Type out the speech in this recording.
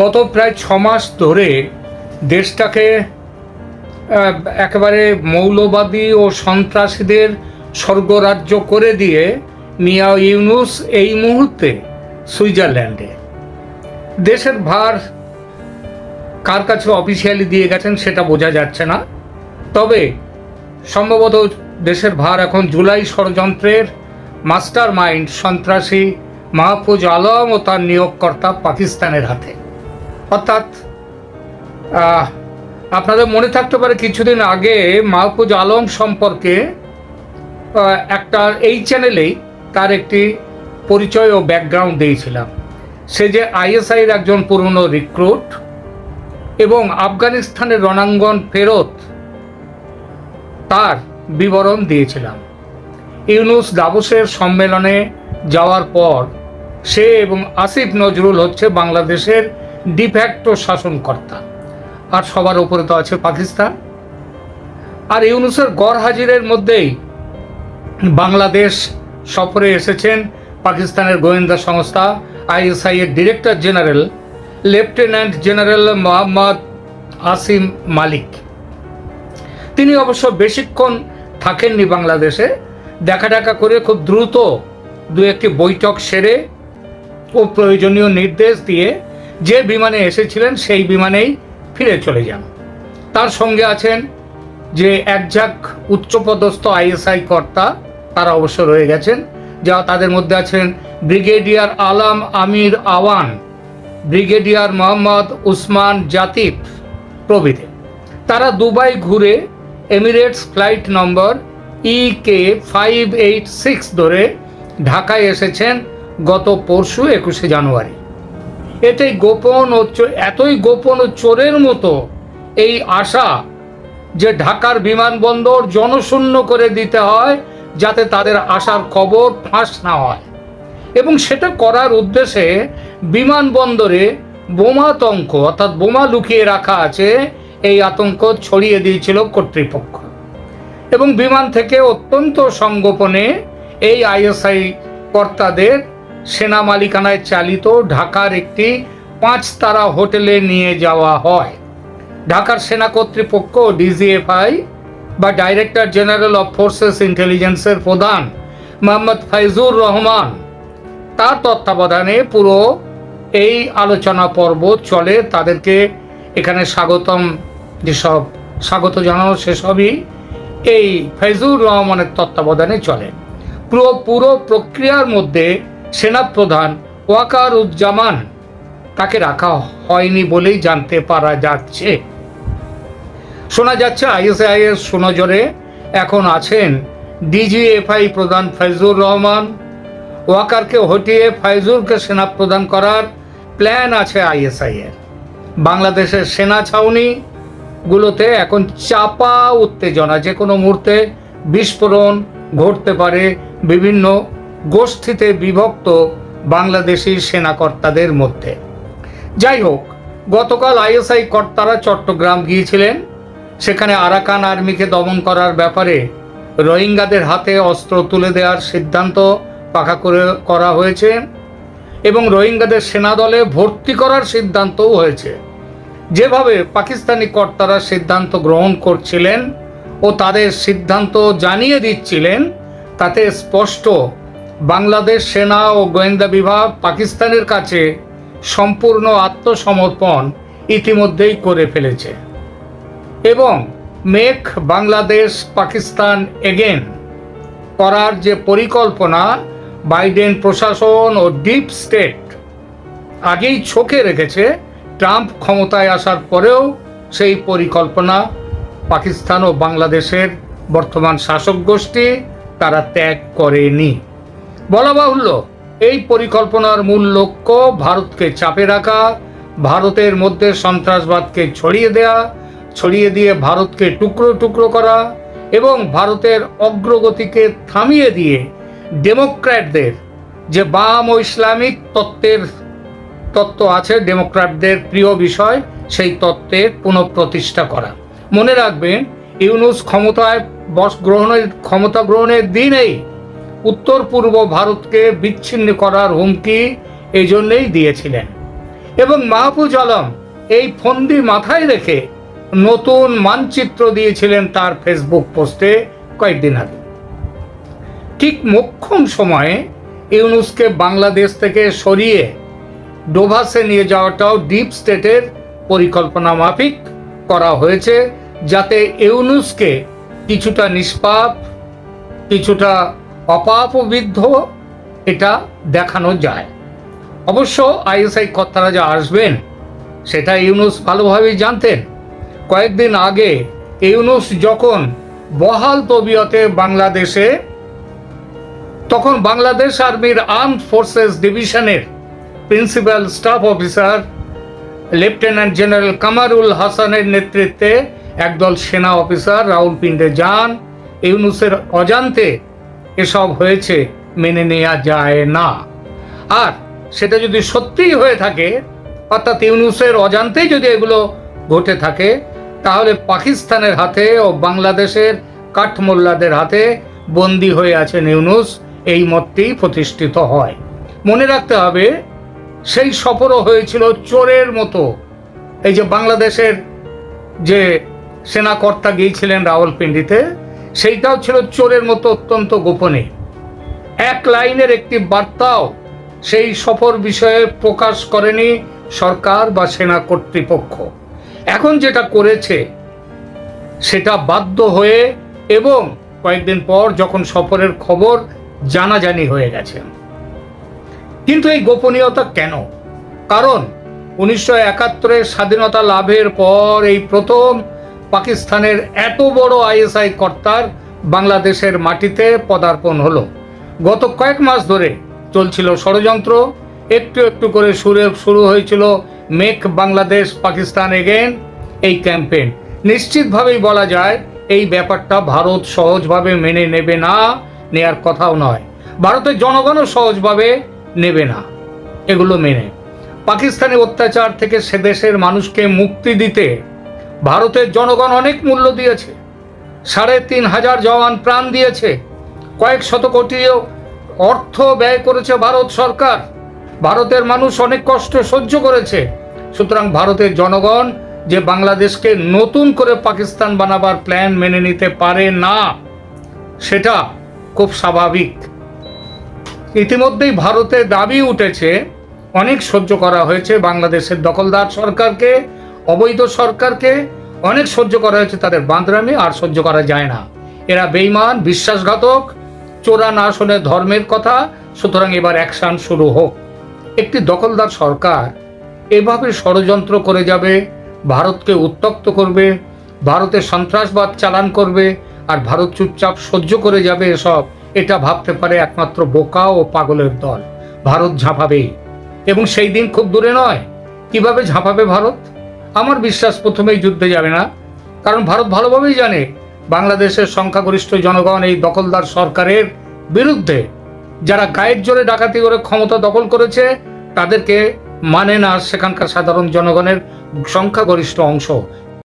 গত প্রায় 6 মাস ধরে দেশটাকে একেবারে মৌলবাদী ও সন্ত্রাসীদের স্বর্গরাজ্য করে দিয়ে মিয়া ইউনূস এই মুহূর্তে সুইজারল্যান্ডে। দেশের ভার কার কাছে অফিসিয়ালি দিয়ে গেছেন সেটা বোঝা যাচ্ছে না, তবে সম্ভবত দেশের ভার এখন জুলাই ষড়যন্ত্রের মাস্টার মাইন্ড সন্ত্রাসী মাহফুজ আলম ও তার নিয়োগকর্তা পাকিস্তানের হাতে। অর্থাৎ আপনাদের মনে থাকতে পারে কিছুদিন আগে মাহফুজ আলম সম্পর্কে একটা এই চ্যানেলেই তার একটি পরিচয় ও ব্যাকগ্রাউন্ড দিয়েছিলাম। সে যে আইএসআইয়ের একজন পুরনো রিক্রুট এবং আফগানিস্তানের রণাঙ্গন ফেরত তার বিবরণ দিয়েছিলাম। ইউনূস দাভোসের সম্মেলনে যাওয়ার পর সে এবং আসিফ নজরুল হচ্ছে বাংলাদেশের ডিফ্যাক্টো শাসনকর্তা, আর সবার উপরে তো আছে পাকিস্তান। আর ইউনূসের গড় হাজিরের মধ্যেই বাংলাদেশ সফরে এসেছেন পাকিস্তানের গোয়েন্দা সংস্থা আইএসআই এর director general lieutenant general Mohammad Asim Malik. তিনি অবশ্য বেশিক্ষণ থাকেননি বাংলাদেশে, দেখা করে খুব দ্রুত দু একটি বৈঠক সেরে ও প্রয়োজনীয় নির্দেশ দিয়ে যে বিমানে এসেছিলেন সেই বিমানেই ফিরে চলে যান। তার সঙ্গে আছেন যে একঝাঁক উচ্চপদস্থ আইএসআই কর্তা, তারা অবশ্য রয়ে গেছেন, যা তাদের মধ্যে আছেন ব্রিগেডিয়ার আলাম আমির আওয়ান, ব্রিগেডিয়ার মোহাম্মদ উসমান জাতিফ প্রভৃতি। তারা দুবাই ঘুরে এমিরেটস ফ্লাইট নম্বর EK586 ধরে ঢাকায় এসেছেন গত পরশু 21শে জানুয়ারি। এতই গোপন ও চোরের মতো এই আশা যে ঢাকার বিমানবন্দর জনশূন্য করে দিতে হয় যাতে তাদের আসার খবর ফাঁস না হয়, এবং সেটা করার উদ্দেশ্যে বিমানবন্দরে বোমাতঙ্ক অর্থাৎ বোমা লুকিয়ে রাখা আছে এই আতঙ্ক ছড়িয়ে দিয়েছিল কর্তৃপক্ষ। এবং বিমান থেকে অত্যন্ত সংগোপনে এই আইএসআই কর্তাদের সেনা মালিকানায় চালিত ঢাকার একটি 5 তারা হোটেলে নিয়ে যাওয়া হয়। ঢাকার সেনা কর্তৃপক্ষ ডিজিএফআই বা ডাইরেক্টর জেনারেল অফ ফোর্সেস ইন্টেলিজেন্সের প্রধান মোহাম্মদ ফাইজুর রহমান, তার তত্ত্বাবধানে পুরো এই আলোচনা পর্ব চলে। তাদেরকে এখানে যেসব স্বাগত জানানো সেসবই এই ফাইজুর রহমানের তত্ত্বাবধানে চলে। পুরো প্রক্রিয়ার মধ্যে সেনাপ্রধান ওয়াকারুজ্জামান তাকে রাখা হয়নি বলেই জানতে পারা যাচ্ছে। শোনা যাচ্ছে আইএসআই এর সুনজরে এখন আছেন ডিজিএফআই প্রধান ফাইজুর রহমান। ওয়াকারকে হটিয়ে ফাইজুরকে সেনাপ্রধান করার প্ল্যান আছে আইএসআই এর। বাংলাদেশের সেনা ছাউনিগুলোতে এখন চাপা উত্তেজনা, যে কোনো মুহূর্তে বিস্ফোরণ ঘটতে পারে বিভিন্ন গোষ্ঠীতে বিভক্ত বাংলাদেশি সেনাকর্তাদের মধ্যে। যাই হোক, গতকাল আইএসআই কর্তারা চট্টগ্রাম গিয়েছিলেন। সেখানে আরাকান আর্মিকে দমন করার ব্যাপারে রোহিঙ্গাদের হাতে অস্ত্র তুলে দেওয়ার সিদ্ধান্ত পাকা করা হয়েছে এবং রোহিঙ্গাদের সেনা দলে ভর্তি করার সিদ্ধান্তও হয়েছে। যেভাবে পাকিস্তানি কর্তারা সিদ্ধান্ত গ্রহণ করছিলেন ও তাদের সিদ্ধান্ত জানিয়ে দিচ্ছিলেন, তাতে স্পষ্ট বাংলাদেশ সেনা ও গোয়েন্দা বিভাগ পাকিস্তানের কাছে সম্পূর্ণ আত্মসমর্পণ ইতিমধ্যেই করে ফেলেছে এবং মেক বাংলাদেশ পাকিস্তান এগেন করার যে পরিকল্পনা বাইডেন প্রশাসন ও ডিপ স্টেট আগেই ছকে রেখেছে, ট্রাম্প ক্ষমতায় আসার পরেও সেই পরিকল্পনা পাকিস্তান ও বাংলাদেশের বর্তমান শাসক গোষ্ঠী তারা ত্যাগ করেনি। বলা বাহুল্য, এই পরিকল্পনার মূল লক্ষ্য ভারতকে চাপে রাখা, ভারতের মধ্যে সন্ত্রাসবাদকে ছড়িয়ে দিয়ে ভারতকে টুকরো টুকরো করা এবং ভারতের অগ্রগতিকে থামিয়ে দিয়ে ডেমোক্র্যাটদের যে বাম ও ইসলামিক তত্ত্ব আছে, ডেমোক্র্যাটদের প্রিয় বিষয়, সেই তত্ত্বের পুনঃপ্রতিষ্ঠা করা। মনে রাখবেন, ইউনূস ক্ষমতা গ্রহণের দিনেই উত্তর পূর্ব ভারতকে বিচ্ছিন্ন করার হুমকি এই জন্যেই দিয়েছিলেন। এবং মাহফুজ আলম এই ফন্দি মাথায় রেখে নতুন মানচিত্র দিয়েছিলেন তার ফেসবুক পোস্টে কয়েকদিন আগে। ঠিক মোক্ষম সময়ে ইউনূসকে বাংলাদেশ থেকে সরিয়ে ডোভাসে নিয়ে যাওয়াটাও ডিপ স্টেটের পরিকল্পনা মাফিক করা হয়েছে, যাতে ইউনূসকে কিছুটা নিষ্পাপ, কিছুটা অপাপবিদ্ধ এটা দেখানো যায়। অবশ্য আইএসআই কর্তারা যা আসবেন সেটা ইউনূস ভালোভাবেই জানতেন। কয়েকদিন আগে ইউনূস যখন বহাল তবিয়তে বাংলাদেশে, তখন বাংলাদেশ আর্মির আর্মড ফোর্সেস ডিভিশনের principal staff officer lieutenant general Kamrul হাসানের নেতৃত্বে একদল সেনা অফিসার রাওয়ালপিন্ডি যান। ইউনূসের অজান্তে এসব হয়েছে, মেনে নেওয়া যায় না। আর সেটা যদি সত্যিই হয়ে থাকে, অর্থাৎ ইউনূসের অজান্তেই যদি এগুলো ঘটে থাকে, তাহলে পাকিস্তানের হাতে ও বাংলাদেশের কাঠমোল্লাদের হাতে বন্দী হয়ে আছেন ইউনূস, এই মতটি প্রতিষ্ঠিত হয়। মনে রাখতে হবে, সেই সফরও হয়েছিল চোরের মতো। এই যে বাংলাদেশের যে সেনাকর্তা গিয়েছিলেন রাওয়ালপিন্ডিতে, সেইটাও ছিল চোরের মতো, অত্যন্ত গোপনে। এক লাইনের একটি বার্তাও সেই সফর বিষয়ে প্রকাশ করেনি সরকার বা সেনা কর্তৃপক্ষ। এখন যেটা করেছে সেটা বাধ্য হয়ে, এবং কয়েকদিন পর যখন সফরের খবর জানাজানি হয়ে গেছে। কিন্তু এই গোপনীয়তা কেন? কারণ 1971-এর স্বাধীনতা লাভের পর এই প্রথম পাকিস্তানের এত বড় আইএসআই কর্তার বাংলাদেশের মাটিতে পদার্পণ হলো। গত কয়েক মাস ধরে চলছিল ষড়যন্ত্র। একটু একটু করে শুরু হয়েছিল মেক বাংলাদেশ পাকিস্তান এগেন এই ক্যাম্পেইন। নিশ্চিতভাবেই বলা যায় এই ব্যাপারটা ভারত সহজভাবে মেনে নেবে না, নেয়ার কথাও নয়। ভারতের জনগণও সহজভাবে নেবে না এগুলো মেনে। পাকিস্তানি অত্যাচার থেকে সে দেশের মানুষকে মুক্তি দিতে ভারতের জনগণ অনেক মূল্য দিয়েছে। ৩,৫০০ জওয়ান প্রাণ দিয়েছে, কয়েক শত কোটি অর্থ ব্যয় করেছে ভারত সরকার। ভারতের মানুষ অনেক কষ্ট সহ্য করেছে। সুতরাং ভারতের জনগণ যে বাংলাদেশকে নতুন করে পাকিস্তান বানাবার প্ল্যান মেনে নিতে পারে না, সেটা খুব স্বাভাবিক। ইতিমধ্যেই ভারতের দাবি উঠেছে, অনেক সহ্য করা হয়েছে বাংলাদেশের দখলদার সরকারকে, অবৈধ সরকারকে অনেক সহ্য করা হয়েছে, তাদের বাঁদরামি আর সহ্য করা যায় না। এরা বেঈমান, বিশ্বাসঘাতক, চোরা না শোনে ধর্মের কথা। সুতরাং এবার অ্যাকশন শুরু হোক। একটি দখলদার সরকার এভাবে ষড়যন্ত্র করে যাবে, ভারতকে উত্তপ্ত করবে, ভারতের সন্ত্রাসবাদ চালান করবে, আর ভারত চুপচাপ সহ্য করে যাবে এসব, এটা ভাবতে পারে একমাত্র বোকা ও পাগলের দল। ভারত ঝাঁপাবেই, এবং সেই দিন খুব দূরে নয়। কিভাবে ঝাঁপাবে ভারত? আমার বিশ্বাস প্রথমেই যুদ্ধে যাবে না, কারণ ভারত ভালোভাবেই জানে বাংলাদেশের সংখ্যাগরিষ্ঠ জনগণ এই দখলদার সরকারের বিরুদ্ধে। যারা গায়ের জোরে ডাকাতি করে ক্ষমতা দখল করেছে তাদেরকে মানে না সেখানকার সাধারণ জনগণের সংখ্যাগরিষ্ঠ অংশ।